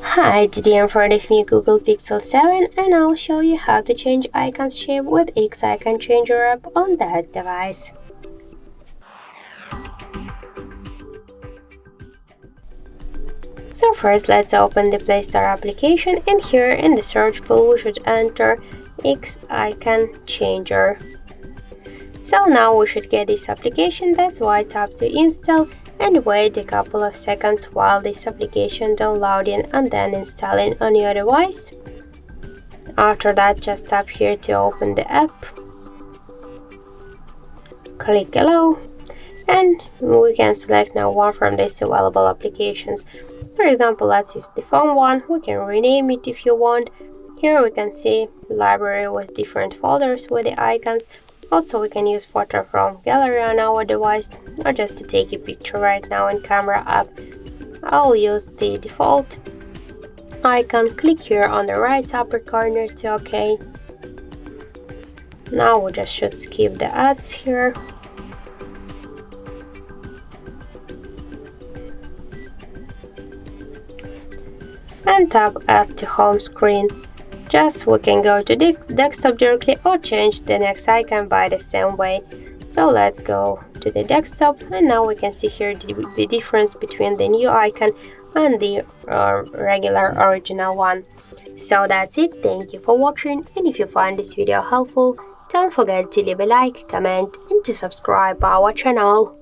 Hi, today I'm for the new Google Pixel 7 and I'll show you how to change icon's shape with X Icon Changer app on that device. So first let's open the Play Store application, and here in the search pool we should enter X Icon Changer. So now we should get this application, that's why tap to install and wait a couple of seconds while this application downloading and then installing on your device. After that, just tap here to open the app, click allow, and we can select now one from these available applications. For example, let's use the phone one. We can rename it if you want. Here we can see library with different folders with the icons. Also, we can use photo from gallery on our device, or just to take a picture right now in camera app. I'll use the default icon. Click here on the right upper corner to OK. Now we just should skip the ads here. And tap Add to home screen. Just we can go to desktop directly or change the next icon by the same way. So let's go to the desktop, and now we can see here the difference between the new icon and the regular original one. So that's it. Thank you for watching, and if you find this video helpful, don't forget to leave a like, comment and to subscribe our channel.